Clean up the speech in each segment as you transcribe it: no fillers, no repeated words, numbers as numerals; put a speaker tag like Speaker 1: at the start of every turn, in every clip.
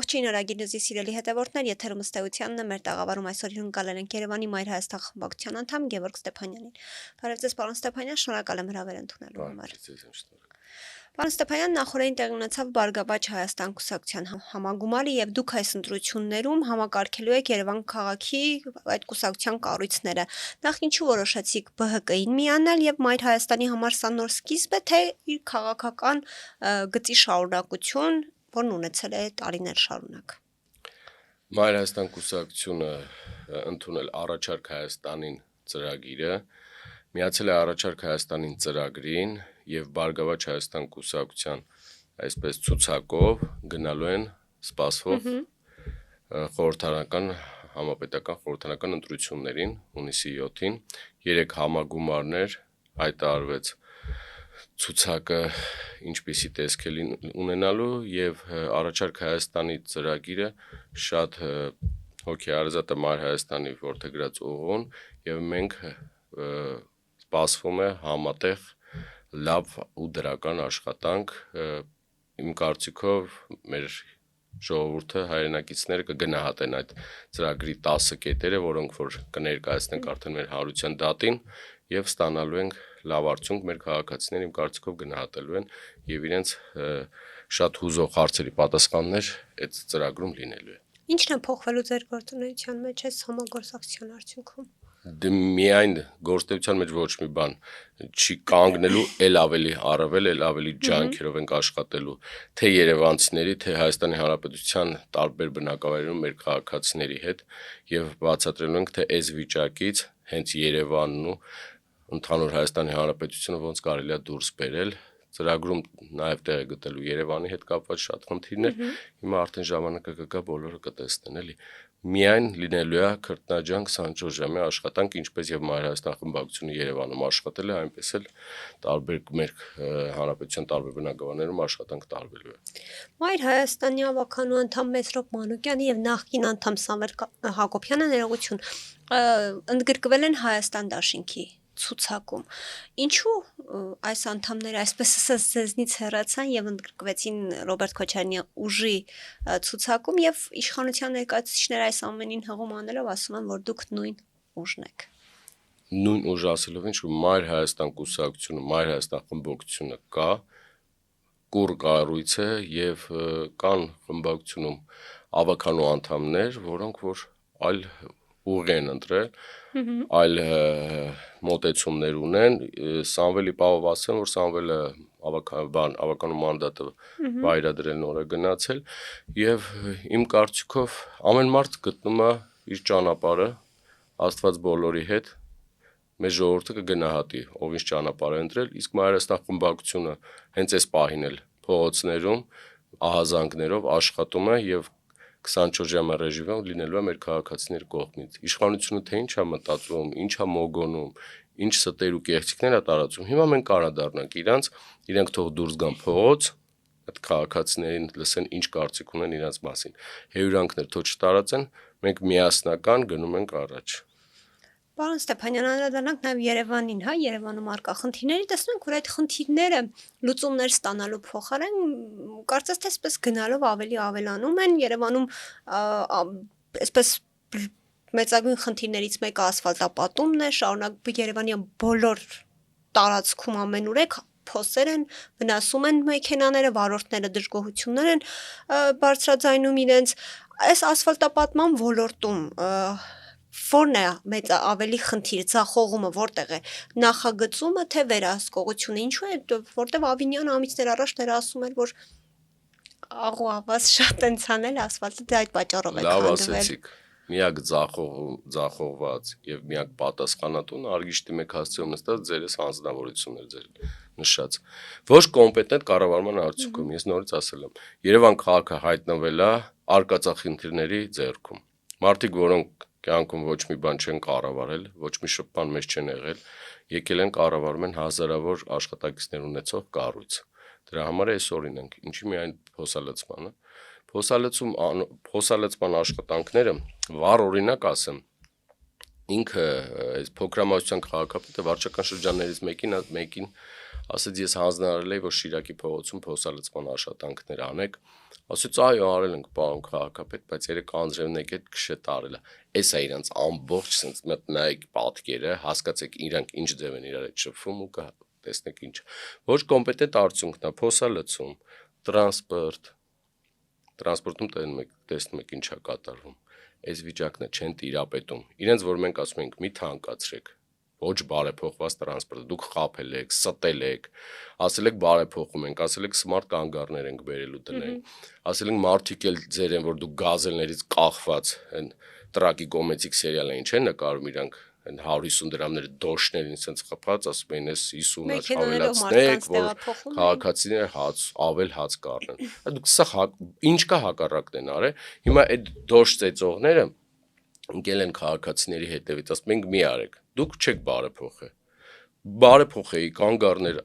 Speaker 1: Ողջույն Արագինուզի սիրելի հետևորդներ, եթերում ըստեյությանն է մեր տաղավարում այսօր հյուրընկալել ենք Երևանի Մայր Հայաստան խմբակցության անդամ Գևորգ Ստեփանյանին։ Բարև ձեզ, պարոն Ստեփանյան, շնորհակալ եմ հրավեր ընդունելու համար։ Պարոն Ստեփանյան, նախորդին տեղի ունեցավ Բարգավաճ Հայաստան կուսակցության համագումարը եւ դուք այս ընտրություններում համակարգելու եք Երևան քաղաքի այդ կուսակցության կառույցները։ Նախ ինչու որոշեցիք ԲՀԿ-ին միանալ եւ Մայր Հայաստանի համար սա նոր սկիզբ է, թե իր քաղաքական գծի շարունակություն, որն ունեցել է տարիներ շարունակ։
Speaker 2: Մայր Հայաստան կուսակցությունը ընդունել առաջարկ Հայաստանին ծրագիրը, միացել է առաջարկ Հայաստանին ծրագրին եւ Բարգավաճ Հայաստան կուսակցության այսպես ցուցակով գնալու են սպասվող խորհրդարանական համապետական խորհրդարանական ընտրություններին հունիսի 7-ին 3 համագումարներ հայտարարվեց ցուցակը ինչպիսի տեսք է ունենալու եւ առաջարկ Հայաստանի ծրագիրը շատ հոգեարազատ է Մայր Հայաստանի որդեգրած ուղուն եւ մենք սպասվում է համատեղ լավ ու դրական աշխատանք իմ կարծիքով մեր ժողովուրդը հայրենակիցները կգնահատեն այդ ծրագրի 10 կետերը, որոնք որ կներկայացնենք արդեն մեր հարության դատին եւ ստանալու ենք լավ արդյունք մեր քաղաքացիները իմ կարծիքով գնահատելու են եւ իրենց շատ հուզող հարցերի պատասխաններ այդ ծրագրում լինելու է։
Speaker 1: Ինչն է փոխվելու ձեր գործունեության մեջ այս համագործակցության արդյունքում։
Speaker 2: Դե միայն գործունեության մեջ ոչ մի բան չի կանգնելու, ել ավելի առավել, ել ավելի ջանքերով ենք աշխատելու, թե երևանցիների, թե Հայաստանի Հանրապետության տարբեր բնակավայրերում մեր քաղաքացիների հետ եւ բացատրելու ենք, թե այս վիճակից հենց Երևանն ու ընդհանուր Հայաստանի Հանրապետությունը ոնց կարելի է դուրս բերել, ծրագրում նաեւ տեղ է գտելու Երևանի հետ կապված շատ խնդիրներ, հիմա արդեն ժամանակը կգա բոլորը կտեսնեն, էլի։ Միայն լինելու է քրտնաջանք 24 ժամյա աշխատանք, ինչպես եւ Մայր Հայաստան խմբակցությունը Երևանում աշխատել է, այնպես էլ տարբեր մեր հանրապետության տարբեր բնակավայրերում աշխատանք տարվելու է։
Speaker 1: Մայր Հայաստանի ավականու անդամ Մեսրոպ Մանուկյանը եւ նախկին անդամ Սամվել Հակոբյանը ներողություն ընդգրկվել են Հայաստան դաշինքի ցուցակում։ Ինչու այս անդամները այսպես ասած ձեզնից հեռացան եւ ընդգրկվեցին Ռոբերտ Քոչարյանի ուժի ցուցակում եւ իշխանության ներկայացուցիչները այս ամենին հղում անելով ասում են, որ դուք նույն ուժն եք։
Speaker 2: Նույն ուժ ասելով ինչ որ Մայր Հայաստան կուսակցությունը, Մայր Հայաստան խմբակցությունը կա, կուր կառույց է եւ կան խմբակցությունում ավականու անդամներ, որոնք որ այլ ուղղ են ընտրել, այլ մոտեցումներ ունեն, Սամվելի պահով ասեմ, որ Սամվելը ավականու մանդատը վայրադրել նորը գնացել եւ իմ կարծիքով ամեն մարդ գտնում է իր ճանապարհը Աստված բոլորի հետ մեր ժողովուրդը կգնահատի ով ինչ ճանապարհ է ընտրել, իսկ Մայր Հայաստան խմբակցությունը հենց այս պահին էլ փողոցներում ահազանգներով աշխատում է եւ 24 ժամյա ռեժիմով լինելու է մեր քաղաքացիների կողմից։ Իշխանությունը թե ինչ է մտածում, ինչ է մոգոնում, ինչ ստեր ու կեղծիքներ է տարածում։ Հիմա մենք կարադառնանք իրենք թող դուրս գան փողոց, այդ քաղաքացիներին լսեն ինչ կարծիք ունեն իրենց մասին։ Հեյուրանքներ թող չտարածեն, մենք միասնական գնում ենք առաջ։
Speaker 1: Պարոն Ստեփանյան, անդրադառնանք նաև Երևանին, հա, Երևանում արկա խնդիրների, տեսնենք, որ այդ խնդիրները լուծումներ ստանալու փոխարեն կարծես թե այսպես գնալով ավելի ավելանում են Երևանում, այսպես մեծագույն խնդիրներից մեկը ասֆալտապատումն է, շարունակ Երևանի բոլոր տարածքում ամենուրեք փոսեր են, վնասում են մեքենաները, վարորդները դժգոհություններ են բարձրաձայնում իրենց, այս ասֆալտապատման ոլորտում Որն է մեծ ավելի խնդիր, ձախողումը որտեղ է, նախագծումը թե վերահսկողությունը, ինչու է, որտեղ Ավինյանը ամիսներ առաջ ասում էր, որ աղ ու ավազ շատ են ցանել ասֆալտը, դե այդ պատճառով է
Speaker 2: քանդվել։ Լավ ասեցիք, միակ ձախողված եւ միակ պատասխանատուն Արգիշտի մեկ հասցեում նստած ձերս հանձնավորություններ ձեր նշած։ Ոչ կոմպետենտ կառավարման արդյունքում, ես նորից ասել եմ, Երևան քաղաքը հայտնվել է արկածախնդիրների ձեռքում։ Մարդիկ, որոնք կյանքում ոչ մի բան չեն կառավարել, ոչ մի շփման մեջ չեն եղել, եկել են կառավարում են հազարավոր աշխատակիցներ ունեցող կառույց։ Դրա համար է այս օրինակ, ինչի միայն փոսալցմանը։ Փոսալցման աշխատանքները վառ օրինակ ասեմ, ինքը այս փոքրամասնության քաղաքապետը վարչական շրջաններից մեկին ասեց ես հանձնարարել եմ որ Շիրակի փողոցում փոսալցման աշխատանքներ անեք ասեց այո արել ենք պարոն քաղաքապետ բայց երեք անձրևնեք հետ քշետ արել է էս է իրանց ամբողջ sense նայեք պատկերը հասկացեք իրանք ինչ ձև են իրար հետ շփվում ու տեսնեք ինչ ոչ կոմպետենտ արդյունքն է փոսալցում տրանսպորտում տեսնում եք ինչա կատարվում այս վիճակն է չեն տիրապետում իրենց որ մենք ասում ենք մի թանկացրեք ոչ բարեփոխված տրանսպորտ դուք խաբել եք ստել եք ասել եք բարեփոխում ենք ասել եք սմարտ կանգառներ ենք բերելու դնել ասել ենք մարդիկ էլ ձեր են որ դուք գազելներից կախված են տրակի կոմեցիկ սերիալը ինչ են նկարում իրանք այն 150 դրամները դոշներին sense խփած ասում են էս 50 ավելացնեք որ քաղաքացիները ավել հաց կառնեն դուք սա ինչ կա հակառակն են արել հիմա այդ դոշ ծեծողները ընկել են քաղաքացիների հետևից ասում ենք մի արեք դուք չեք բարեփոխել բարեփոխեի կանգառներ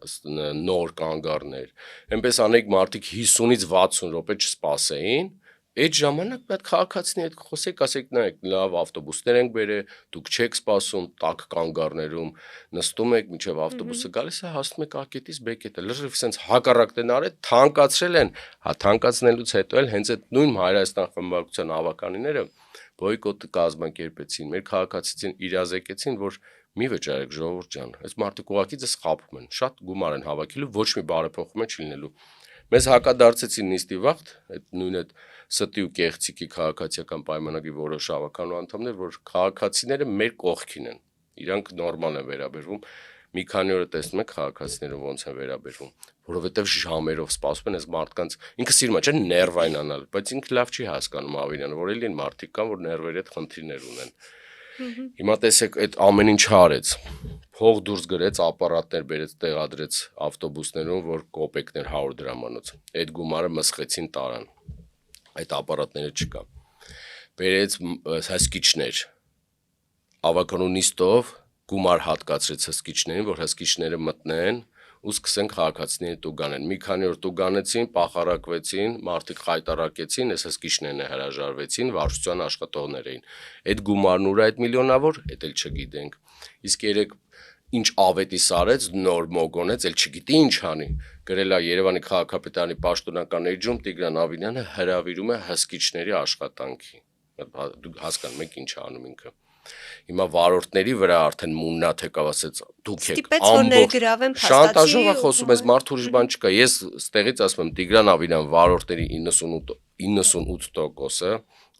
Speaker 2: նոր կանգառներ այնպես անեք մարդիկ 50-ից 60 րոպե չսպասեին այդ ժամանակ պետք քաղաքացիների հետ խոսեք, ասեք նայեք, լավ ավտոբուսներ ենք բերել, դուք չեք սպասում, տաք կանգառներում, նստում եք, մինչև ավտոբուսը գալիս է, հասնում եք ակետից բեկետը։ Լրիվ sense հակառակն են արել, թանկացրել են, թանկացնելուց հետո էլ հենց այդ նույն Հայաստան խմբակցության ավականիները բոյկոտ կազմակերպեցին, մեր քաղաքացիներին իրազեկեցին, որ մի վճարեք ժողովուրդ ջան, այս մարդիկ ուղղակի ձեզ խաբում են, շատ գումար են հավաքելու, ոչ մի բարեփոխում չի լինելու։ Մեզ հակադարձեցին նիստի վաղ, այդ նույն այդ ստի ու կեղծիկի քաղաքացիական պայմանագրի որոշ ավականու անդամներ, որ քաղաքացիները մեր կողքին են, իրանք նորմալ են վերաբերվում, մի քանի օր տեսնում եք քաղաքացիները ոնց են վերաբերվում, որովհետև ժամերով սպասում են այս մարդկանց, ինքը սիրում է չէ ներվայնանալ, բայց ինքը լավ չի հասկանում Ավինյանը, որ էլի են մարդիկ կան, որ ներվերի հետ խնդիրներ ունեն։ Հիմա տեսեք այդ ամեն ինչ արեց, փող դուրս գրեց, ապարատներ բերեց, տեղադրեց ավտոբուսներում, որ կոպեկներ 100 դրամանոց, այդ գումարը մսխեցին տարան, այդ ապարատները չկա, բերեց հսկիչներ, ավականու նիստով գումար հատկացրեց հսկիչներին, որ հսկիչները մտնեն ու սկսեն քաղաքացիների տուգանեն, մի քանի օր տուգանեցին, պախարակվեցին, մարդիկ խայտարակեցին, այս հսկիչներն հրաժարվեցին, վարչության աշխատողներ էին, այդ գումարն ուր է այդ միլիոնավոր, էդ էլ չգիտենք, իսկ երեք ինչ ավետիս արեց, նոր մոգոնեց, էլ չգիտի ինչ անի, գրել է Երևանի քաղաքապետարանի պաշտոնական էջում Տիգրան Ավինյանը հրավիրում է հսկիչների աշխատանքի, դուք հասկանում եք ինչ անում ինքը, հիմա վարորդների վրա արդեն մուննաթ եկավ ասեց դուք եք ամբողջ շանտաժով է խոսում ես մարդ ուրիշ բան չկա, ես ստեղից ասում եմ Տիգրան Ավինյան վարորդների 98%-ը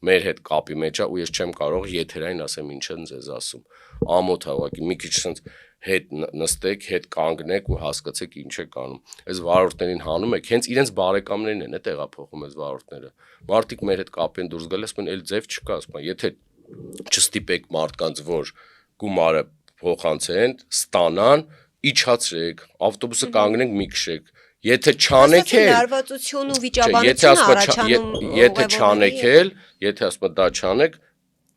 Speaker 2: մեր հետ կապի մեջ է ու ես չեմ կարող եթերային ասեմ ինչ են ձեզ ասում, ամոթ է ուղղակի մի քիչ sense հետ նստեք, հետ կանգնեք ու հասկացեք ինչ եք անում, այս վարորդներին հանում եք, հենց իրենց բարեկամներն են տեղափոխում այս վարորդները, մարդիկ մեր հետ կապի են դուրս գալիս, ասում են էլ ձև չկա, ասում են եթե չստիպեք մարդկանց, որ գումարը փոխանցեն, ստանան, իջացրեք, ավտոբուսը կանգնենք մի քշեք, եթե չանեք էլ,
Speaker 1: լարվածություն ու վիճաբանություն առաջանում,
Speaker 2: եթե չանեք էլ, եթե ասում դա չանեք,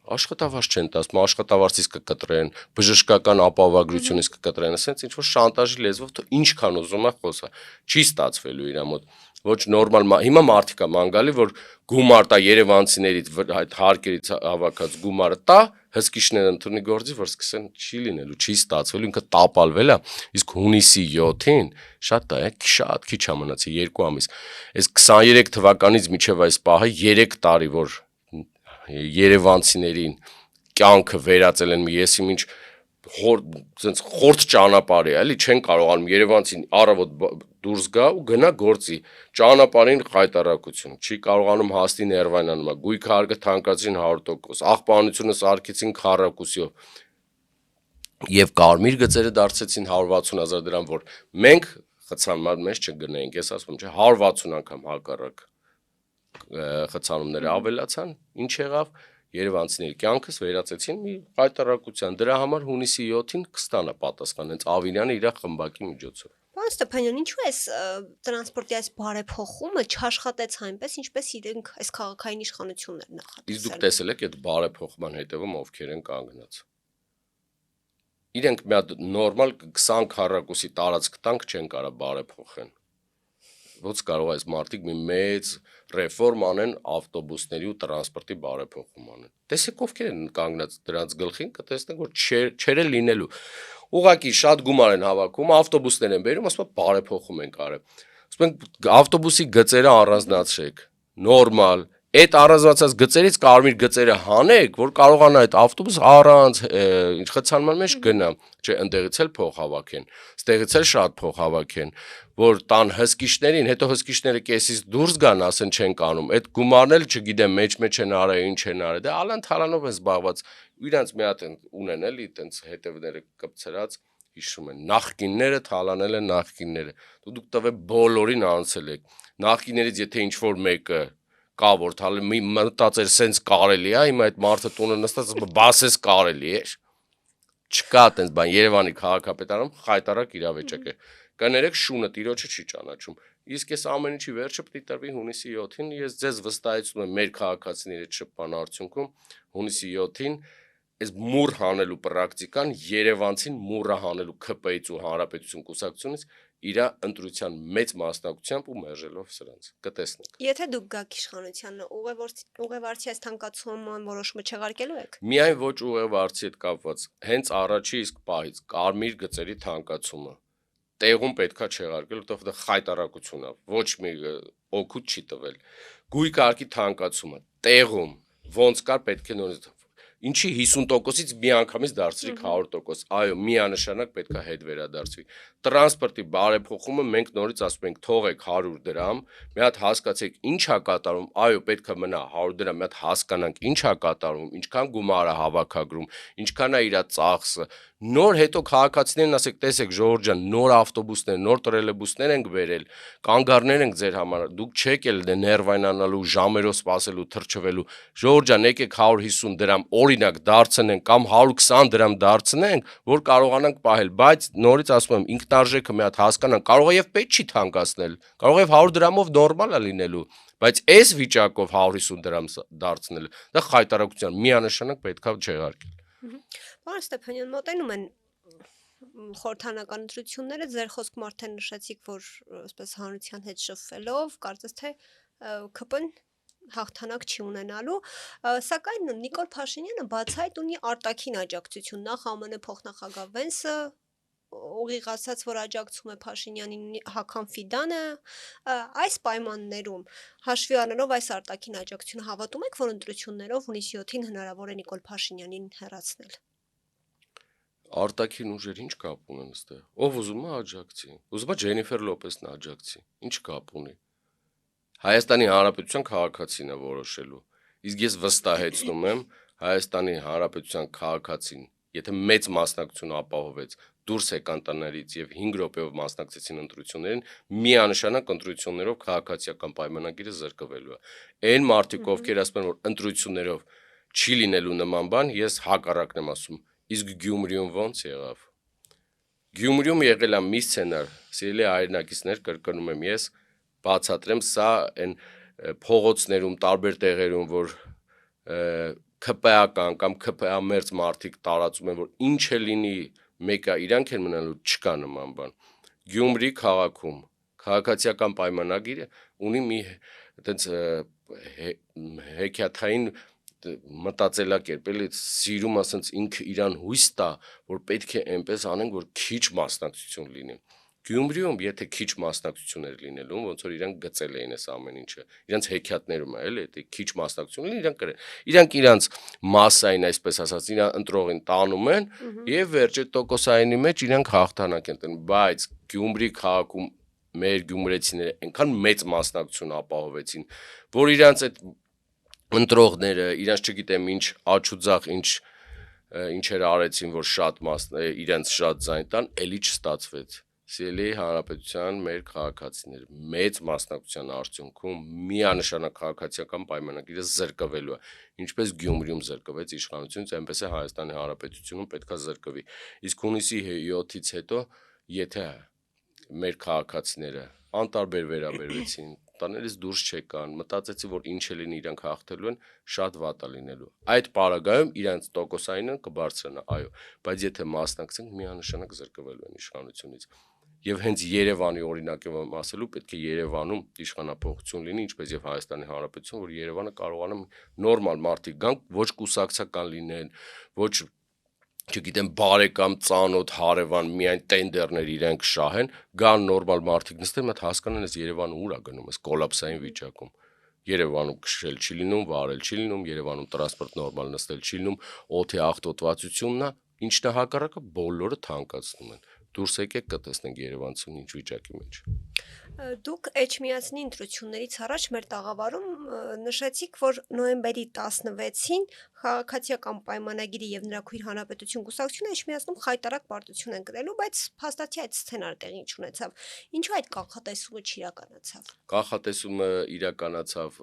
Speaker 2: աշխատավարձ չեն տա, ասում աշխատավարձից կկտրեն, բժշկական ապահովագրությունից կկտրեն, ասենց ինչ որ շանտաժի լեզվով թե ինչքան ուզում է խոսա, չի ստացվելու իր մոտ, ոչ նորմալ, հիմա մարդիկ է ման գալի, որ գումար տա երևանցիներից այդ հարկերից հավաքած գումարը տա, հսկիչները ընդունի գործի, որ սկսեն չի լինելու, չի ստացվելու, ինքը տապալվել է, իսկ հունիսի 7-ին շատ է, շատ քիչ է մնացել 2 ամիս, այս 23 թվականից մինչև այս պահը 3 տարի, որ երևանցիներին կյանքը վերածել են մի եսի ինչ խորտ ճանապարհ է, էլի չեն կարողանում երևանցին առավոտ դուրս գա ու գնա գործի, ճանապարհին խայտարակություն, չի կարողանում հասնի ներվայնանումը, գույքը հարկը թանկացրին 100%, աղբանությունը սարքեցին քառակուսիով եւ կարմիր գծերը դարձեցին 160,000 դրամ, որ մենք խցանման մեջ չգնայինք, ես ասում եմ, չէ, 160 անգամ հակառակ խցանումները ավելացան, ինչ եղավ Երևանցիների կյանքս վերածեցին մի խայտարակության, դրա համար հունիսի 7-ին կստանա պատասխան, հենց Ավինյանը իր խմբակի միջոցով։
Speaker 1: Պարոն Ստեփանյան, ինչու է տրանսպորտի այս բարեփոխումը չաշխատեց այնպես, ինչպես իրենք այս քաղաքային իշխանություններն նախատեսել։
Speaker 2: Իսկ դուք տեսել եք այդ բարեփոխման հետևում ովքեր են կանգնած։ Իրենք մի հատ նորմալ 20 քառակուսի տարածք տանք չեն կարող բարեփոխեն։ ոնց կարող է այս մարդիկ մի մեծ ռեֆորմ անեն ավտոբուսների ու տրանսպորտի բարեփոխում անեն։ Տեսեք ովքեր են կանգնած դրանց գլխին, կտեսնեք որ չեր լինելու։ Ուղղակի շատ գումար են հավաքում, ավտոբուսներ են բերում, ասում են բարեփոխում ենք արել։ Ասում են ավտոբուսի գծերը առանձնացրեք, նորմալ այդ առանձնացած գծերից կարմիր գծերը հանեք, որ կարողանա այդ ավտոբուս առանց ինչ խցանման մեջ գնա, չէ, ընդեղից էլ փող հավաքեն, ստեղից էլ շատ փող հավաքեն, որ տան հսկիչներին, հետո հսկիչները կեսից դուրս գան, ասեն չեն կանում, այդ գումարն էլ չգիտեմ մեջ են արել, ինչ են արել, դա ալան թալանով են զբաղված, իրանց մի հատ ունեն էլի, տենց հետևները կպցրած, հիշում են, նախկինները թալանել են նախկինները, դուք տվեք բոլորին անցել եք, նախկիներից եթե ինչ-որ մեկը կա որ թալի մի մտածեր սենց կարելի է, հիմա այդ մարդը տունը նստած բասես կարելի է, չկա տենց բան, Երևանի քաղաքապետարանում խայտարակ իրավիճակ է, կներեք շունը տիրոջը չի ճանաչում, իսկ այս ամեն ինչի վերջը պետք է տրվի հունիսի 7-ին, ես ձեզ վստահեցնում եմ մեր քաղաքացիների հետ շփման արդյունքում հունիսի 7-ին այս մուռ հանելու պրակտիկան Երևանցին մուռը հանելու ՔՊ-ից ու Հանրապետություն կուսակցությունից իր ընտրության մեծ մասնակցությամբ ու մերժելով սրանց կտեսնենք։
Speaker 1: Եթե դուք գաք իշխանությանը, ուղևորցի այս թանկացման որոշումը չեղարկելու եք։
Speaker 2: Միայն ոչ ուղևորցի հետ կապված, հենց առաջի իսկ պահից կարմիր գծերի թանկացումը տեղում պետքա չեղարկել, որտեղ դա խայտարակություն է, ոչ մի օգուտ չի տվել։ Գույքարկի թանկացումը տեղում ոնց կար պետք է նորից Ինչի 50%-ից մի անգամից դարձրիք 100%, այո, միանշանակ պետքա հետ վերադարձվի։ Տրանսպորտի բարեփոխումը մենք նորից ասում ենք թողեք 100 դրամ, մի հատ հասկացեք ինչ է կատարում, այո, պետքա մնա 100 դրամ, մի հատ հասկանանք ինչ է կատարում, ինչքան գումար է հավաքագրում, ինչքան է իր ծախսը։ Նոր հետո քաղաքացիներն ասեք, տեսեք ժողովուրդ ջան, նոր ավտոբուսներ, նոր տրելեբուսներ ենք բերել, կանգառներ ենք ձեր համար, դուք չեք էլ ներվայնանալու, ժամերով սպասելու, թրջվելու։ Ժողովուրդ ջան, եկեք 150 դրամ օրինակ դարձնենք կամ 120 դրամ դարձնենք, որ կարողանանք պահել, բայց նորից ասում եմ, ինքնարժեքը մի հատ հասկանանք, կարող է եւ պետք չի թանկացնել, կարող է 100 դրամով նորմալ է լինելու, բայց այս վիճակով 150 դրամ դարձնել, դա խայտարակության միանշանակ պետքա չեղարկել։
Speaker 1: Պարոն Ստեփանյան, մոտենում են խորհրդանական ընտրությունները, ձեր խոսքում արդեն նշեցիք, որ այսպես հանրության հետ շփվելով, կարծես թե ԿՊ-ն հաղթանակ չի ունենալու, սակայն Նիկոլ Փաշինյանը բացահայտ ունի արտաքին աջակցություն, նախ ԱՄՆ փոխնախագահ Վենսը ուղիղ ասաց, որ աջակցում է Փաշինյանին, Հական Ֆիդանը, այս պայմաններում հաշվի առնելով այս արտաքին աջակցությունը հավատում եք, որ ընտրություններով հունիսի 7-ին հնարավոր է Նիկոլ Փաշինյանին հեռացնել։
Speaker 2: Արտաքին ուժեր ինչ կապ ունեն այստեղ։ Ով ուզում է աջակցի։ Ուզում է Ջենիֆեր Լոպեսն աջակցի։ Ինչ կապ ունի։ Հայաստանի Հանրապետության քաղաքացին է որոշելու։ Իսկ ես վստահեցնում եմ Հայաստանի Հանրապետության քաղաքացին, եթե մեծ մասնակցություն ապահովեց, դուրս եկան տներից եւ 5 րոպեով մասնակցեցին ընտրություններին, միանշանակ ընտրություններով քաղաքացիական պայմանագիրը զրկվելու է։ Այն մարդիկ, ովքեր ասում են, որ ընտրություններով չի լինելու նման բան, ես հակառակն եմ ասում։ Իսկ Գյումրիում ո՞նց եղավ։ Գյումրիում եղել է մի սցենար, սիրելի հայրենակիցներ, կրկնում եմ ես, բացատրեմ, սա այն փողոցներում, տարբեր տեղերում, որ ՔՊԱ-կան կամ ՔՊԱ-մերձ մարդիկ տարածում են, որ ինչ է լինի, մեկը իրանք են մնալու, չկա նման բան։ Գյումրի քաղաքում քաղաքացիական պայմանագիրը ունի մի այդպես հեքիաթային մտածելակերպ, էլի սիրում ասենց ինքը իրան հույս տա, որ պետք է այնպես անենք, որ քիչ մասնակցություն լինի։ Գյումրիում եթե քիչ մասնակցություններ լինելու, ոնց որ իրանք գծել էին այս ամեն ինչը, իրանք հեքիաթներում է, էլի, դա քիչ մասնակցություն լինի, իրանք մասային, այսպես ասած, իրան ընտրողին տանում են եւ վերջի տոկոսայինի մեջ իրանք հաղթանակ են տնում, բայց Գյումրի քաղաքում մեր գյումրեցիները այնքան մեծ մասնակցություն ապահովեցին, որ իրանք այդ ընտրողները, իրանք չգիտեմ ինչ աչուձախ ինչեր արեցին, որ շատ իրանք շատ ձայն տան, էլի չստացվեց։ Սիրելի Հանրապետության մեր քաղաքացիներ, մեծ մասնակցության արդյունքում միանշանակ քաղաքացիական պայմանագիրը զրկվելու է, ինչպես Գյումրիում զրկվեց իշխանությունից, այնպես է Հայաստանի Հանրապետությունում պետքա զրկվի։ Իսկ հունիսի 7-ից հետո, եթե մեր քաղաքացիները անտարբեր վերաբերվեցին, տաներից դուրս չեկան, մտածեցի, որ ինչ է լինի իրանք հաղթելու են, շատ վատ է լինելու։ Այդ պարագայում իրանք տոկոսայինը կբարձրանա, այո, բայց եթե մասնակցենք, միանշանակ զրկվելու են իշխանությունից։ Եվ հենց Երևանի օրինակ եմ ասելու, պետք է Երևանում իշխանապողություն լինի, ինչպես եւ Հայաստանի Հանրապետություն, որ Երևանը կարողանա նորմալ մարդիկ գան, ոչ կուսակցական լինեն, ոչ չգիտեմ բարեկամ, ծանոթ, հարևան, միայն տենդերներ իրենք շահեն, գան նորմալ մարդիկ նստեն, մտ հասկանան, այս Երևանը ուր է գնում, այս կոլապսային վիճակում։ Երևանում քշել չի լինում, վարել չի լինում, Երևանում տրանսպորտ նորմալ նստել չի լինում, օդի աղտոտվածությունն է, ինչն է հակառակը բոլորը թանկացնում են։ Դուրս եկեք կտեսնենք երևանցուն ինչ վիճակի մեջ։
Speaker 1: Դուք Էջմիածնի ընտրություններից առաջ մեր տաղավարում նշեցիք, որ նոյեմբերի 16-ին քաղաքացիական պայմանագիրի եւ նրա քույր Հանրապետություն կուսակցությունը Էջմիածնում խայտարակ պարտություն են կրելու, բայց փաստացի այդ սցենարը տեղի չունեցավ։ Ինչու այդ կանխատեսումը չիրականացավ։
Speaker 2: Կանխատեսումը իրականացավ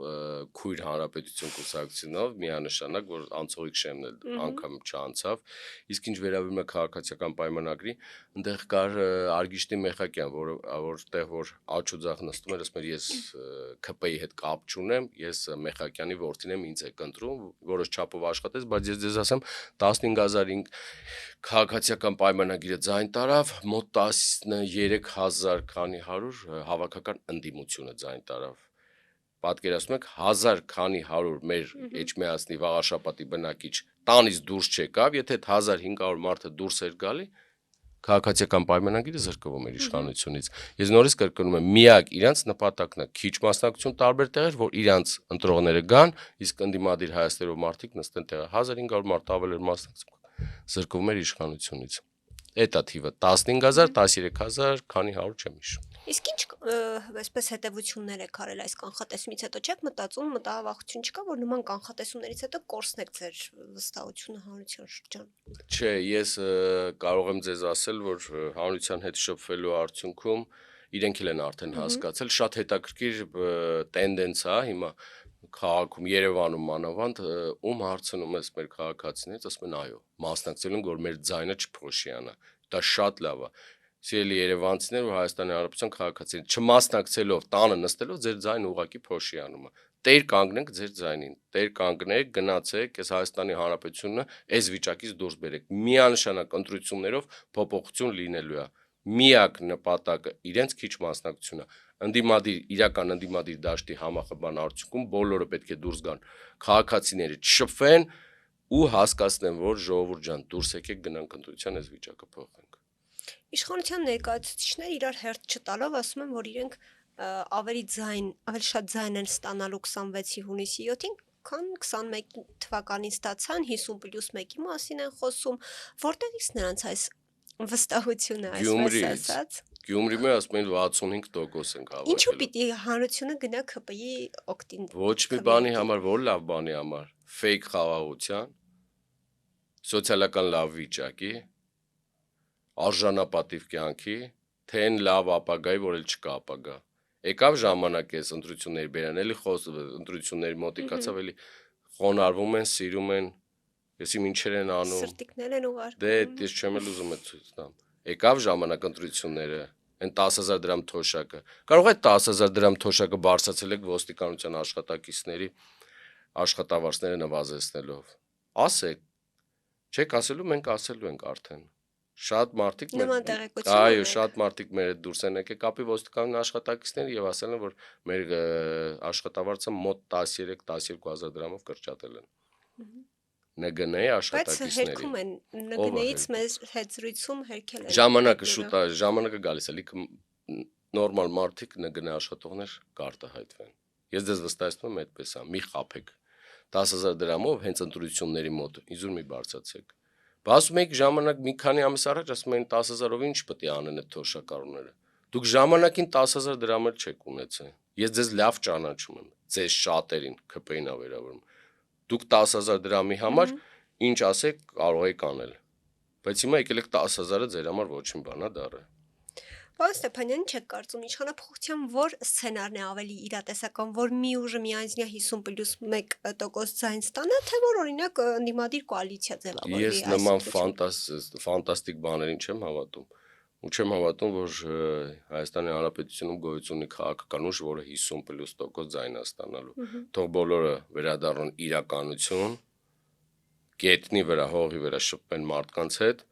Speaker 2: քույր Հանրապետություն կուսակցությունով միանշանակ, որ անցողիկ շեմն էլ անգամ չանցավ, իսկ ինչ վերաբերում է քաղաքացիական պայմանագրի, այնտեղ կար Արգիշտի Մեխակյան, որտեղ որ աչուձախ նստում էր, ասում էր ես ԿՊ-ի հետ կապ չունեմ, ես Մեխակյանի որդին եմ, ինձ եք ընտրում, որոշ չափով աշխատեց, բայց ես ձեզ ասեմ 15000 քաղաքացիական պայմանագիրը ձայն տարավ, մոտ 13000 քանի 100 հավաքական ընդդիմությունը ձայն տարավ։ Պատկերացնում եք 1000 քանի 100 մեր Էջմիածնի Վաղաշապատի բնակիչ տանից դուրս չեկավ, եթե 1500 մարդը դուրս էր գալի, քաղաքացիական պայմանագիրը զրկվում էր իշխանությունից։ Ես նորից կրկնում եմ, միակ իրանց նպատակն է քիչ մասնակցություն տարբեր տեղեր, որ իրանց ընտրողները գան, իսկ ընդդիմադիր հայաստերով մարդիկ նստեն տեղը 1500 մարդ ավել էր մասնակցում, զրկվում էր իշխանությունից։ Էդ է թիվը 15000, 13000, քանի 100 չեմ հիշում։
Speaker 1: Իսկ ինչ այսպես հետևություններ եք արել այս կանխատեսումից հետո, չեք մտածում, մտահաղություն չկա, որ նման կանխատեսումներից հետո կորցնեք ձեր վստահությունը հանրության շրջան։
Speaker 2: Չէ, ես կարող եմ ձեզ ասել, որ հանրության հետ շփվելու արդյունքում իրենք էլ են արդեն հասկացել, շատ հետաքրքիր տենդենս է հիմա քաղաքում Երևանում մանավանդ ում հարցնում ես մեր քաղաքացիներից, ասում են այո, մասնակցել են, որ մեր ձայնը չփոշիանա։ Դա շատ լավ է։ Սիրելի երևանցիներ ու Հայաստանի Հանրապետության քաղաքացիներ, չմասնակցելով, տանը նստելով ձեր ձայնը ուղակի փոշիանում է։ Տեր կանգնեք ձեր ձայնին, տեր կանգնեք, գնացեք, այս Հայաստանի Հանրապետությունը այս վիճակից դուրս բերեք։ Միանշանակ ընտրություններով փոփոխություն լինելու է։ Միակ նպատակը իրենց քիչ մասնակցությունը։ Իրական ընդդիմադիր դաշտի համախմբան արդյունքում բոլորը պետք է դուրս գան, քաղաքացիները չշփվեն ու հասկացնեն, որ ժողովուրդ ջան, դուրս եկեք գնանք ընտրության, այս վիճակը փոխենք։
Speaker 1: Իշխանության ներկայացուցիչները իրար հերթ չտալով ասում են, որ իրենք ավելի շատ ձայն են ստանալու 26-ի հունիսի 7-ին, քան 21 թվականին ստացան 50+1-ի մասին են խոսում, որտեղից նրանց այս վստահությունը, այսպես ասած։
Speaker 2: Գյումրի մեջ ասում են 65% ենք հավաքել։
Speaker 1: Ինչու պիտի հանրությունը գնա ԿՊ-ի օգտին։
Speaker 2: Ոչ մի բանի համար, որ լավ բանի համար, ֆեյք խաղաղության, սոցիալական լավ վիճակի, արժանապատիվ կյանքի, թե այն լավ ապագայի, որ էլ չկա ապագա։ Եկավ ժամանակ էս ընտրությունների բերան, էլի ընտրությունների մոտիկացավ, էլի խոնարհվում են, սիրում են, եսի ինչեր են անում։
Speaker 1: Սրտիկներ են ուղարկում։
Speaker 2: Դե ես չեմ էլ ուզում այդ ցույց տամ։ Եկավ ժամանակ ընտրությունները, այն 10000 դրամ թոշակը։ Կարող է 10000 դրամ թոշակը բարձրացել եք ոստիկանության աշխատակիցների աշխատավարձները նվազեցնելով։ Ասեք, չեք ասելու, մենք ասելու ենք արդեն։ Շատ մարդիկ այո, շատ մարդիկ մեր հետ դուրս են եկել կապի ոստիկանության աշխատակիցները եւ ասել են, որ մեր աշխատավարձը մոտ 13-12000 դրամով կրճատել են։ ՆԳՆ-ի աշխատակիցների։
Speaker 1: Բայց հերքում են ՆԳՆ-ից մեզ հետ զրույցում հերքել են։
Speaker 2: Ժամանակը շուտ է, ժամանակը գալիս է, լիքը նորմալ մարդիկ ՆԳՆ աշխատողներ կարտահայտվեն։ Ես դες վստահեցնում եմ այդպես է, մի խափեք 10000 դրամով հենց ընտրությունների մոտ, իզուր մի բարձացեք։ Ասում եք ժամանակ մի քանի ամիս առաջ ասում էին 10000-ով ինչ պետք է անեն այդ թոշակառուները։ Դուք ժամանակին 10000 դրամ էլ չեք ունեցել։ Ես ձեզ լավ ճանաչում եմ, ձեզ շատերին ԿՊ-ին ա վերաբերում։ Դուք 10000 դրամի համար ինչ ասեք կարող եք անել։ Բայց հիմա եկել եք 10000-ը ձեր համար ոչինչ բան է դառը։
Speaker 1: Պարոն Ստեփանյան, չեք կարծում իշխանապողության որ սցենարն է ավելի իրատեսական, որ մի ուժը միանձնյա 50+1% ձայն ստանա, թե որ օրինակ ընդդիմադիր կոալիցիա ձևավորվի։
Speaker 2: Ես նման ֆանտաստիկ բաներին չեմ հավատում։ Ու չեմ հավատում, որ Հայաստանի Հանրապետությունում գոյություն ունի քաղաքական ուժ, որը 50+% ձայն է ստանալու։ Թող բոլորը վերադառնան իրականություն, գետնի վրա, հողի վրա շփվեն մարդկանց հետ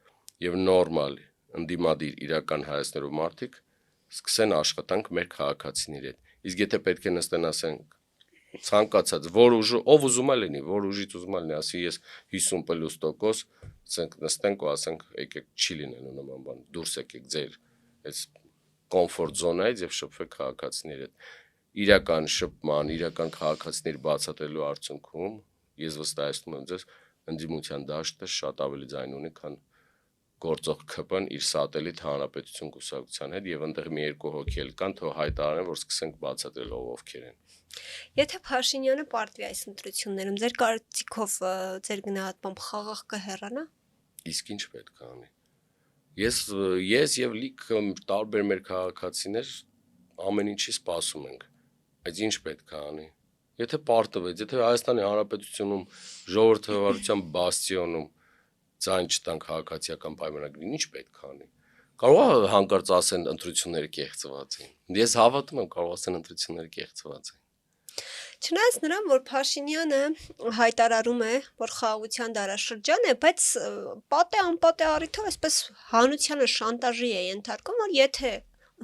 Speaker 2: եւ նորմալ ընդդիմադիր իրական հայացներով մարդիկ սկսեն աշխատանք մեր քաղաքացիների հետ։ Իսկ եթե պետք է նստեն ասենք ցանկացած ով ուզում է լինի, որ ուժից ուզում է լինի, ասի ես 50+%, ասենք նստենք ու ասենք եկեք չի լինելու նման բան, դուրս եկեք ձեր այս կոմֆորտ զոնայից եւ շփվեք քաղաքացիների հետ։ Իրական շփման, իրական քաղաքացիների բացատրելու արդյունքում ես վստահեցնում եմ ձեզ ընդդիմության դաշտը շատ ավելի ձայն ունի, քան գործող ԿՊ-ն իր սատելիտ հանրապետություն կուսակցության հետ եւ այնտեղ մի երկու հոգի էլ կան, թող հայտարարեն, որ սկսենք բացատրել ովքեր են։
Speaker 1: Եթե Փաշինյանը պարտվի այս ընտրություններում, ձեր կարծիքով ձեր գնահատմամբ խաղաղ կհեռանա։
Speaker 2: Իսկ ինչ պետք է անի։ Ես եւ լիք տարբեր մեր քաղաքացիներ ամեն ինչի սպասում ենք։ Բայց ինչ պետք է անի։ Եթե պարտվեց, եթե Հայաստանի Հանրապետությունում ժողովրդավարության բաստիոնում ձայն չտան քաղաքացիական պայմանագրին, ինչ պետք է անի։ Կարող է հանկարծ ասեն ընտրությունները կեղծված են։ Ես հավատում եմ, կարող ասեն ընտրությունները կեղծված են։
Speaker 1: Չնայած նրան, որ Փաշինյանը հայտարարում է, որ խաղաղության դարաշրջան է, բայց պատե անպատե առիթով այսպես հանությանը շանտաժի է ենթարկում, որ եթե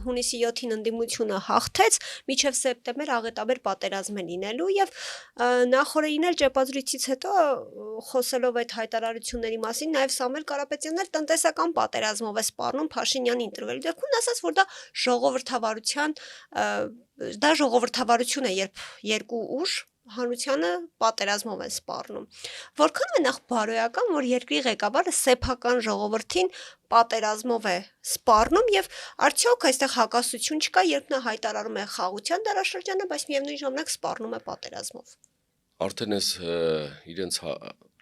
Speaker 1: հունիսի 7-ին ընդդիմությունը հաղթեց, մինչև սեպտեմբեր աղետաբեր պատերազմ է լինելու եւ նախորդին էլ ճեպազրույցից հետո խոսելով այդ հայտարարությունների մասին նաեւ Սամվել Կարապետյանն էլ տնտեսական պատերազմով է սպառնում Փաշինյանի ընտրվելու դեպքում ասաց, որ դա ժողովրդավարություն է, երբ երկու ուժ հանությանը պատերազմով են սպառնում։ Որքան է նախ բարոյական, որ երկրի ղեկավարը սեփական ժողովրդին պատերազմով է սպառնում եւ արդյոք այստեղ հակասություն չկա, երբ նա հայտարարում է խաղաղության դարաշրջանը, բայց միևնույն ժամանակ սպառնում է պատերազմով։
Speaker 2: Արդեն այս իրենց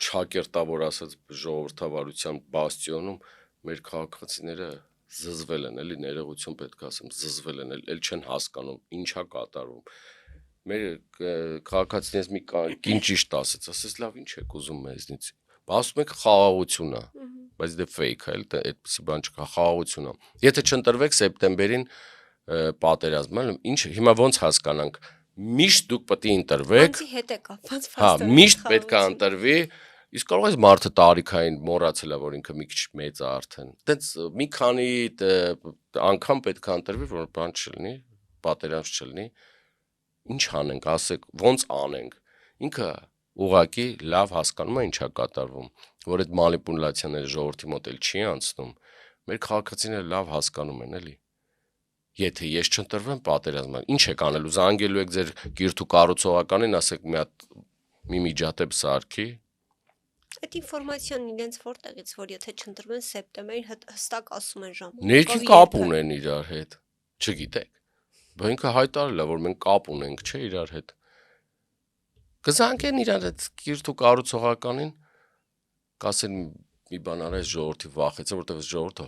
Speaker 2: չակերտավոր ասած ժողովրդավարության բաստիոնում մեր քաղաքացիները զզվել են, էլի ներողություն պետք է ասեմ, զզվել են, էլ չեն հասկանում ինչա կատարվում։ Մեր քաղաքացիներից մի կին ճիշտ ասեց, լավ ինչ եք ուզում մեզնից։ Ասում եք խաղաղություն է, բայց դե fake է, այդպեսի բան չկա, խաղաղություն է։ Եթե չընտրվեք սեպտեմբերին պատերազմ, ինչ հիմա ոնց հասկանանք։ Միշտ դուք պետք է ընտրվեք։
Speaker 1: Անցի հետ է կապված
Speaker 2: Հա, միշտ պետք է ընտրվի, իսկ կարող է մարդը տարիքային մոռացել է, որ ինքը մի քիչ մեծ է արդեն։ Դենց մի քանի անգամ պետք է ընտրվի, որ բան չլինի, պատերազմ չլինի։ Ինչ անենք, ասեք, ոնց անենք։ Ինքը ուղղակի լավ հասկանում է ինչա կատարվում, որ այդ մանիպուլյացիաները ժողովրդի մոտ էլ չի անցնում։ Մեր քաղաքացիները լավ հասկանում են, էլի։ Եթե ես չընտրվեմ պատերազմը, ինչ եք անելու, զանգելու եք ձեր գիրթու կառուցողականին, ասեք մի միջադեպ սարքի։
Speaker 1: Այդ ինֆորմացիան իրենց որտեղից, որ եթե չընտրվեն սեպտեմբերին հստակ ասում են ժամը։
Speaker 2: Ներքին կապ ունեն իրար հետ, չգիտեք։ Բայց ինքը հայտարարել է, որ մենք կապ ունենք, չէ, իրար հետ։ Կզանգեն իրար հետ գիրթու կառուցողականին, կասեն մի բան արա այս ժողովրդի վախեցը, որտեղ այս ժողովուրդը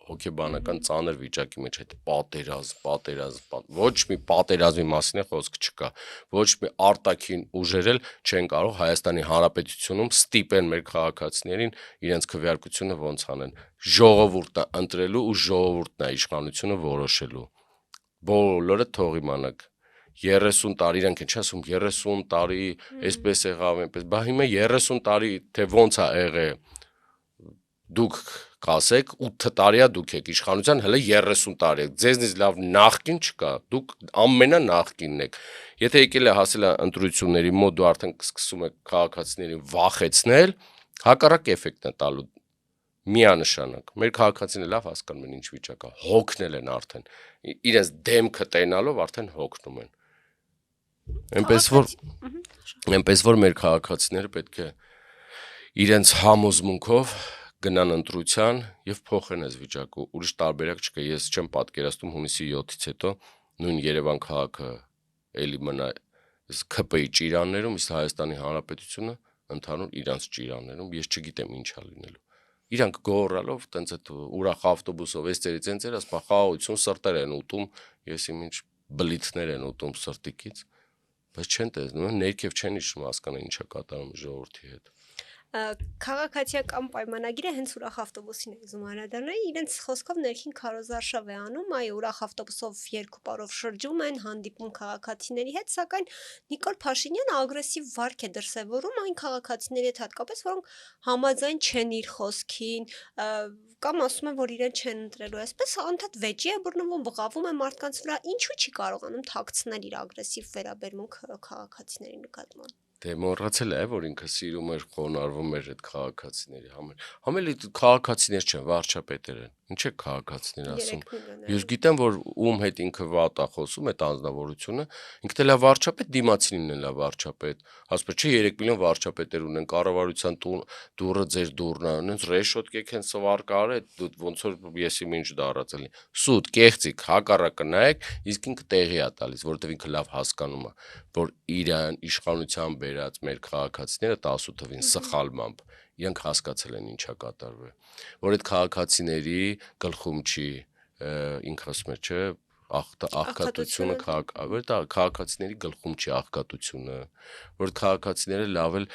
Speaker 2: հոգեբանական ծանր վիճակի մեջ է, պատերազմ, ոչ մի պատերազմի մասին է խոսք չկա, ոչ մի արտաքին ուժեր էլ չեն կարող Հայաստանի Հանրապետությունում ստիպեն մեր քաղաքացիներին իրենց քվեարկությունը ոնց անեն։ Ժողովուրդն է ընտրելու ու ժողովուրդն է իշխանությունը որոշելու։ Բոլորը թող իմանաք։ 30 տարի, իրանք ինչ ասում, 30 տարի, այսպես եղավ, այնպես, բա հիմա 30 տարի, թե ոնց է եղել, դուք կասեք, 8 տարի է դուք եք իշխանության, հələ 30 տարի եք, ձեզնից լավ նախկին չկա, դուք ամենանախկինն եք, եթե եկել է հասել է ընտրությունների մոտ, դու արդեն սկսում եք քաղաքացիներին վախեցնել, հակառակ էֆեկտն է տալու, միանշանակ, մեր քաղաքացիները լավ հասկանում են ինչ վիճակ է, հոգնել են արդեն, իրենց դեմքը տենալով արդեն հոգնում են։ Այնպես որ մեր քաղաքացիները պետք է իրենց համոզմունքով գնան ընտրության եւ փոխեն այս վիճակը, ուրիշ տարբերակ չկա, ես չեմ պատկերացնում հունիսի 7-ից հետո նույն Երևան քաղաքը էլի մնա ԿՊ-ի ճիրաններում, իսկ Հայաստանի Հանրապետությունը ընդհանուր իրանց ճիրաններում, ես չգիտեմ ինչա լինելու։ Իրանք գոռալով տենց այդ ուրախ ավտոբուսով էս ծերից են ծեր, ասում խաղաղություն սրտեր են ուտում, ես իմ ինչ բլիթներ են ուտում սրտիկից, բայց չեն տեսնում, ներքև չեն իջնում հասկանալ ինչա կատարում ժողովրդի հետ։
Speaker 1: Քաղաքացիական պայմանագիրը հենց ուրախ ավտոբուսին է ուզում անդրադառնալ, իրենց խոսքով ներքին քարոզարշավ է անում, այ ուրախ ավտոբուսով երկու պարով շրջում են, հանդիպում քաղաքացիների հետ, սակայն Նիկոլ Փաշինյանը ագրեսիվ վարք է դրսևորում այն քաղաքացիների հետ հատկապես, որոնք համաձայն չեն իր խոսքին, կամ ասում են, որ իրեն չեն ընտրելու, այսպես անդադ վեճի է բռնվում, բղավում է մարդկանց վրա, ինչու չի կարողանում թաքցնել իր ագրեսիվ վերաբերմունքը քաղաքացիների նկատմամբ։
Speaker 2: Դե մոռացել է, որ ինքը սիրում էր խոնարհվում էր այդ քաղաքացիների համար։ Համելի քաղաքացիներ չեն, վարչապետեր են։ Ինչ է քաղաքացիներ ասում։
Speaker 1: 3 միլիոն
Speaker 2: Ես գիտեմ, որ ում հետ ինքը վատ է խոսում, այդ անձնավորությունը, ինքն էլ է վարչապետ, դիմացինն էլ է վարչապետ։ Ասում է, չէ, 3 միլիոն վարչապետեր ունեն, կառավարության դուրը ձեր դուրն է, այնց ռեշոտկեք են սվար կարը, ոնց որ եսի ինչ դարածելի։ Սուտ, կեղծիք, հակառակը նայեք, իսկ ինքը տեղի է տալիս, որովհետև ինքը լավ հասկանում է, որ իրան իշխանության բերած մեր քաղաքացիները 10 թվին սխալմամբ իրենք հասկացել են ինչա կատարվել, որ այդ քաղաքացիների գլխում չի ինքը ասում է, չէ, աղքատությունը քաղաքացիների գլխում չի աղքատությունը, որ քաղաքացիները լավ էլ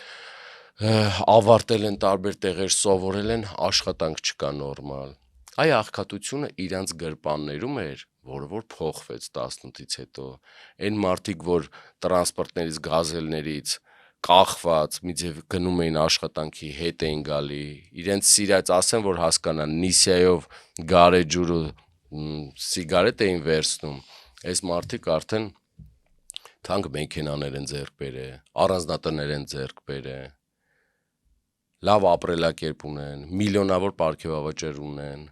Speaker 2: ավարտել են տարբեր տեղեր, սովորել են, աշխատանք չկա նորմալ։ Այ աղքատությունը իրանց գրպաններում էր, որը որ փոխվեց 18-ից հետո։ Այն մարդիկ, որ տրանսպորտներից, գազելներից կախված միձև գնում էին աշխատանքի, հետ էին գալի, իրենց սիրած ասեն, որ հասկանան, նիսիայով գարեջուրը սիգարետ էին վերցնում, այս մարդիկ արդեն թանկ մեքենաներ են ձեռք բերել, առանձնատներ են ձեռք բերել, լավ ապրելակերպ ունեն, միլիոնավոր պարգևավճար ունեն,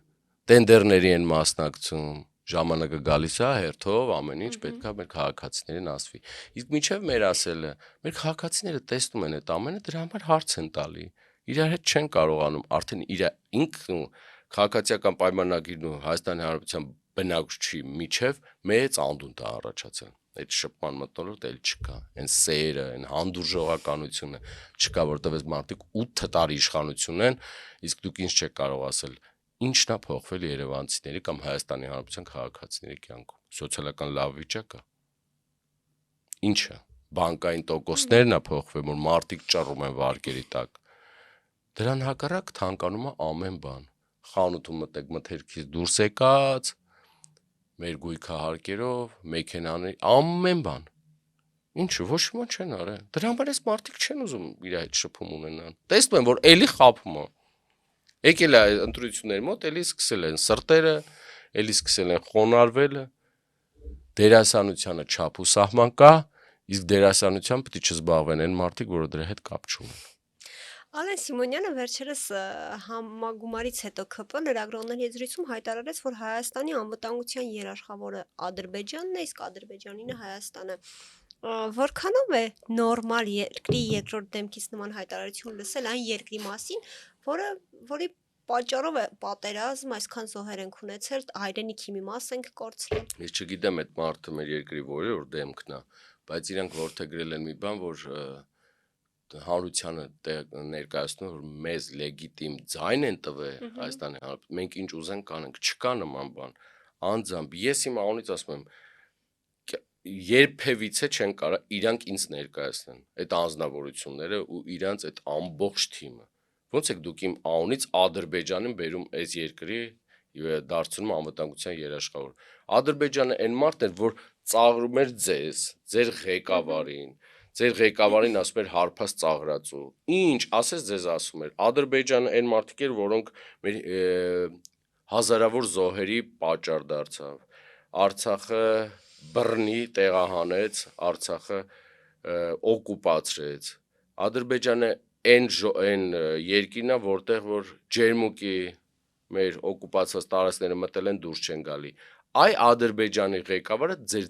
Speaker 2: տենդերների են մասնակցում, ժամանակը գալիս է հերթով ամեն ինչ պետք է մեր քաղաքացիներին ասվի։ Իսկ միջև մեր ասելը, մեր քաղաքացիները տեսնում են այդ ամենը, դրա համար հարց են տալի։ Իրար հետ չեն կարողանում, արդեն իր ինքն ու քաղաքացիական պայմանագիրն ու Հայաստանի Հանրապետության բնակչի միջև մեծ անդունդ է առաջացել։ Այդ շփման մթնոլորտ էլ չկա, այն սերը, այն հանդուրժողականությունը չկա, որտեղ այս մարդիկ 8 տարի իշխանություն են, իսկ դուք ինչ չեք կարող ասել, ինչն է փոխվել երևանցիների կամ Հայաստանի Հանրապետության քաղաքացիների կյանքում։ Սոցիալական լավ վիճակը։ Ինչը բանկային տոկոսներն է փոխվել, որ մարդիկ ճռում են վարկերի տակ։ Դրան հակառակ թանկանում է ամեն բան։ Խանութում մտեք մթերքից դուրս եկած, մեր գույքահարկերով, մեքենաների, ամեն բան։ Ինչու ոչ մի բան չեն արել։ Դրա համար էս մարդիկ չեն ուզում իր հետ շփում ունենան։ Տեսնում են, որ էլի խափում է։ Եկել է ընտրությունների մոտ, էլի սկսել են սրտերը, էլի սկսել են խոնարհվելը։ Դերասանությանը չափ ու սահման կա, իսկ դերասանությամբ պետք է չզբաղվեն այն մարդիկ, որը դրա հետ կապ չունեն։
Speaker 1: Ալեն Սիմոնյանը վերջերս համագումարից հետո ԿՊ լրագրողների եզրույցում հայտարարեց, որ Հայաստանի անվտանգության երաշխավորը Ադրբեջանն է, իսկ Ադրբեջանինը Հայաստանը։ Որքանով է նորմալ երկրի երկրորդ դեմքից նման հայտարարություն լսել այն երկրի մասին, որի պատճառով է պատերազմ, այսքան զոհեր ենք ունեցել, հայրենիքի մի մաս ենք կորցրել։
Speaker 2: Ես չգիտեմ այդ մարդը մեր երկրի որը որ դեմքն է, բայց իրանք որդեգրել են մի բան, որ հանրությանը ներկայացնում որ մեզ լեգիտիմ ձայն են տվել Հայաստանի Հանրապետության, մենք ինչ ուզենք կանենք, չկա նման բան, անձամբ ես իմ անունից ասում եմ, երբևիցե չեն կարող իրանք ինձ ներկայացնեն, այդ անձնավորությունները ու իրանց այդ ամբողջ թիմը, ոնց եք դուք իմ անունից Ադրբեջանին բերում այս երկրի դարձնում անվտանգության երաշխավոր, Ադրբեջանը այն մարդն էր, որ ծաղրում էր ձեր ղեկավարին, ձեր ղեկավարին ասում էր հարբած ծաղրածու, ինչ, ասես ձեզ ասում էր, Ադրբեջանը այն մարդիկ էր, որոնք մեր հազարավոր զոհերի պատճառ դարձավ, Արցախը բռնի տեղահանեց, Արցախը օկուպացրեց, Ադրբեջանը այն երկիրն է, որտեղ որ ջերմուկի մեր օկուպացված տարածքները մտել են դուրս չեն գալի, այ Ադրբեջանի ղեկավարը ձեր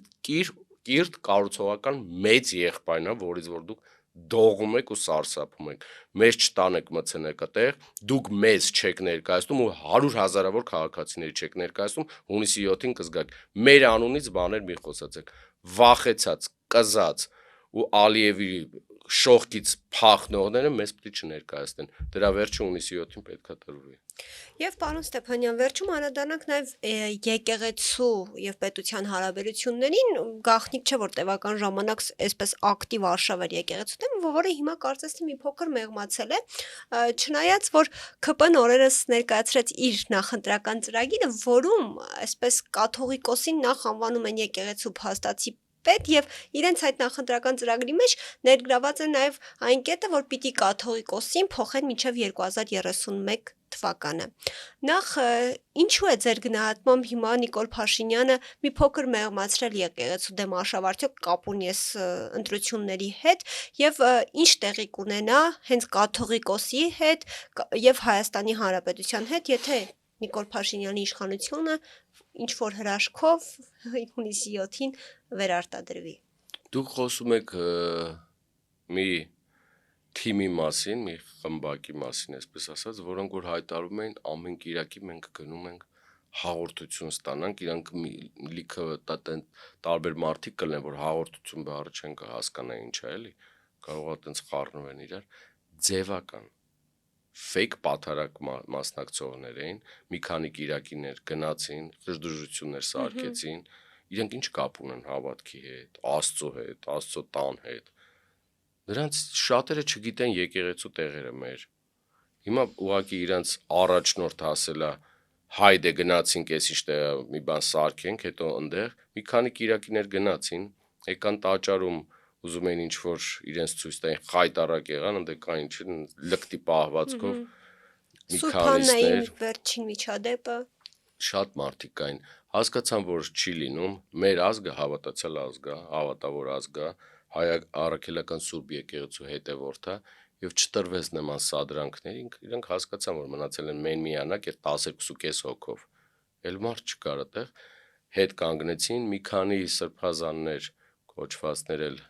Speaker 2: կիրթ կառուցողական մեծ եղբայրն է, որից որ դուք դողում եք ու սարսափում եք, մեզ չտանեք մցնեք այդտեղ, դուք մեզ չեք ներկայացնում ու 100 հազարավոր քաղաքացիների չեք ներկայացնում, հունիսի 7-ին կզգաք, մեր անունից բաներ մի խոսացեք, վախեցած, կզած ու Ալիևի շողքից փախնողները մեզ պետք չներկայացնեն, դրա վերջը հունիսի 7-ին պետք է տրվի։
Speaker 1: Եվ պարոն Ստեփանյան, վերջում անդրադառնանք նաև եկեղեցու եւ պետության հարաբերություններին, գաղտնիք չէ, որ տևական ժամանակ այսպես ակտիվ արշավ էր եկեղեցու դեմ, որը հիմա կարծես թե մի փոքր մեղմացել է, չնայած որ ԿՊ-ն օրերս ներկայացրեց իր նախընտրական ծրագիրը, որում այսպես կաթողիկոսին նախ անվանում են եկեղեցու փաստացի պետ եւ իրենց այդ նախընտրական ծրագրի մեջ ներգրաված է նաեւ այն կետը, որ պիտի կաթողիկոսին փոխեն մինչեւ 2031 թվականը։ Նախ ինչու է ձեր գնահատմամբ հիմա Նիկոլ Փաշինյանը մի փոքր մեղմացրել եկեղեցու դեմ արշավ, արդյոք կապ ունի այս ընտրությունների հետ եւ ինչ տեղի կունենա հենց կաթողիկոսի հետ եւ Հայաստանի Հանրապետության հետ, եթե Նիկոլ Փաշինյանի իշխանությունը ինչ որ հրաշքով հունիսի 7-ին վերարտադրվի։
Speaker 2: Դուք խոսում եք մի թիմի մասին, մի խմբակի մասին, այսպես ասած, որոնք որ հայտարարում են ամեն Կիրակի մենք գնում ենք հաղորդություն ստանանք, իրանք լիքը տարբեր մարդիկ կլինեն, որ հաղորդություն բառը չեն հասկանա ինչ է, էլի, կարող է այտենց խառնվեն իրար, ձևական fake պատարակ մասնակցողներ էին, մի քանի Կիրակիներ գնացին, խժդժություններ սարքեցին, իրենք ինչ կապ ունեն հավատքի հետ, Աստծո հետ, Աստծո տան հետ։ Նրանց շատերը չգիտեն եկեղեցու տեղերը մեր։ Հիմա ուղղակի իրենց առաջնորդ ասելա հայդե գնացինք էս ինչ տեղը մի բան սարքենք, հետո այնտեղ մի քանի Կիրակիներ գնացին, եկան տաճարում ուզում էին ինչ որ իրենց ցույց տային խայտարակ եղան, այնտեղ կա ինչ լկտի պահվածքով մի քանիսներ
Speaker 1: վերջին միջադեպը
Speaker 2: շատ մարդիկ կային, հասկացան, որ չի լինում, մեր ազգը հավատացյալ ազգ է, հավատավոր ազգ է, հայ առաքելական Սուրբ եկեղեցու հետևորդ է եւ չտրվեց նման սադրանքներ, իրենք հասկացան, որ մնացել են մեն միանակ եւ 12.5 հոգով։ Էլ մարդ չկար այդտեղ, հետ կանգնեցին, մի քանի սրբազաններ կոչվածներ էլ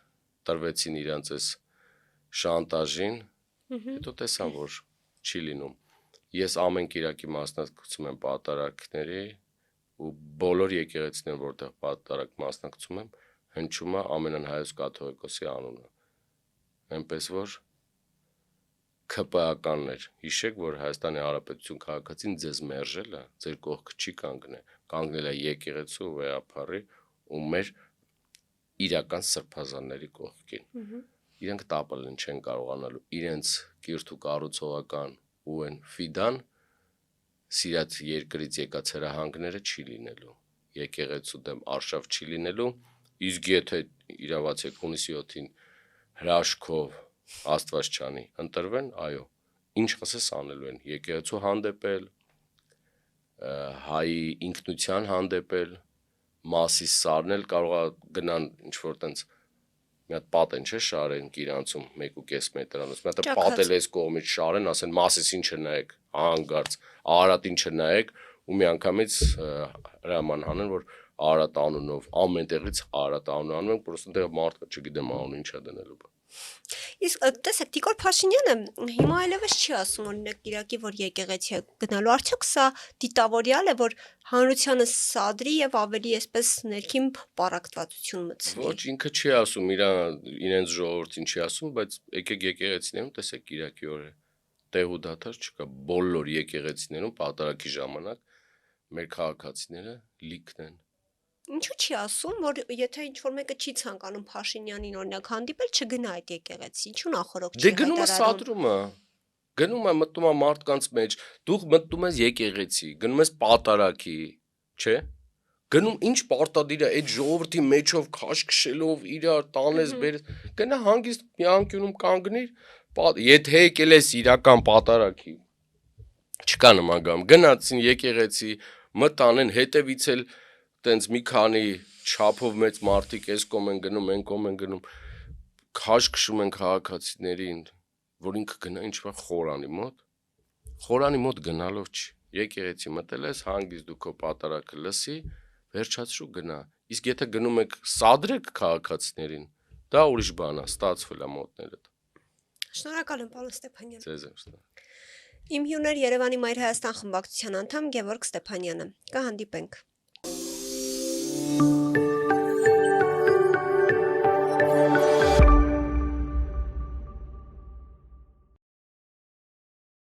Speaker 2: տրվեցին իրանց այս շանտաժին, հետո տեսան, որ չի լինում։ Ես ամեն Կիրակի մասնակցում եմ պատարակների ու բոլոր եկեղեցիներն, որտեղ պատարակ մասնակցում եմ, հնչում է ամենան հայոց կաթողիկոսի անունը։ Այնպես որ ԿՊԱ-ականներ, հիշեք, որ Հայաստանի Հանրապետություն քաղաքացին ձեզ մերժել է, ձեր կողքը չի կանգնել է եկեղեցու վեհապարի ու մեր իրական սրբազանների կողքին։ Իրենք տապալեն չեն կարողանալու իրենց կիրթ ու կառուցողական ու են ֆիդան սիրած երկրից եկած հրահանգները չի լինելու, եկեղեցու դեմ արշավ չի լինելու, իսկ եթե իրավացեք հունիսի 7-ին հրաշքով Աստված չանի ընտրվեն, այո, ինչ ասես անելու են, եկեղեցու հանդեպել, հայի ինքնության հանդեպել, մասի սարնել, կարող է գնան ինչ որ տենց մի հատ պատ են չէ շարեն Կիրանցում 1.5 մետրանոց, մի հատ պատել էս կողմից շարեն, ասեն մասիս ինչը նայեք, հանգարց, Արարատին չնայեք ու մի անգամից հրաման հանեն, որ Արարատ անունով ամեն տեղից Արարատ անուն անում են, պրոստը դեռ մարդը չգիտեմ անուն ինչա դնելու բա։
Speaker 1: Իսկ տեսեք, Նիկոլ Փաշինյանը հիմա այլևս չի ասում օրինակ Կիրակի, որ եկեղեցի է գնալու, արդյոք սա դիտավորյալ է, որ հանրությանը սադրի եւ ավելի այսպես ներքին պարակտվածություն մտցնի։
Speaker 2: Ոչ, ինքը չի ասում, իրենց ժողովրդին չի ասում, բայց եկեք եկեղեցիներում տեսեք Կիրակի օրը տեղ ու դադար չկա, բոլոր եկեղեցիներում պատարակի ժամանակ մեր քաղաքացիները լիքն են։
Speaker 1: Ինչու չի ասում, որ եթե ինչ-որ մեկը չի ցանկանում Փաշինյանին օրինակ հանդիպել, չգնա այդ եկեղեցի, ինչու նախորոք չի
Speaker 2: հայտարարում։ Դե գնում է սադրումը, գնում է մտնում է մարդկանց մեջ, դու մտնում ես եկեղեցի, գնում ես պատարակի, չէ՞։ Գնում ինչ պարտադիր է այդ ժողովրդի մեջով քաշքշելով իրար տանես բերես, գնա հանգիստ մի անկյունում կանգնիր, եթե եկել ես իրական պատարակի, չկա նման գամ, գնացին եկեղեցի, մտան են հետևից էլ տենց մի քանի չափով մեծ մարդիկ էս կողմ են գնում, այն կողմ են գնում, քաշքշում են քաղաքացիներին, որ ինքը գնա ինչ-որ խորանի մոտ գնալով չի, եկեղեցի մտել ես, հանգիստ դու քո պատարակը լսի, վերջացրու գնա, իսկ եթե գնում եք սադրեք քաղաքացիներին, դա ուրիշ բան է, ստացվել է մոտներդ։
Speaker 1: Շնորհակալ եմ, պարոն Ստեփանյան։
Speaker 2: Ձեզ եմ շնորհակալ։
Speaker 1: Իմ հյուրն Երևանի Մայր Հայաստան խմբակցության անդամ Գևորգ Ստեփանյանը։ Կհանդիպենք։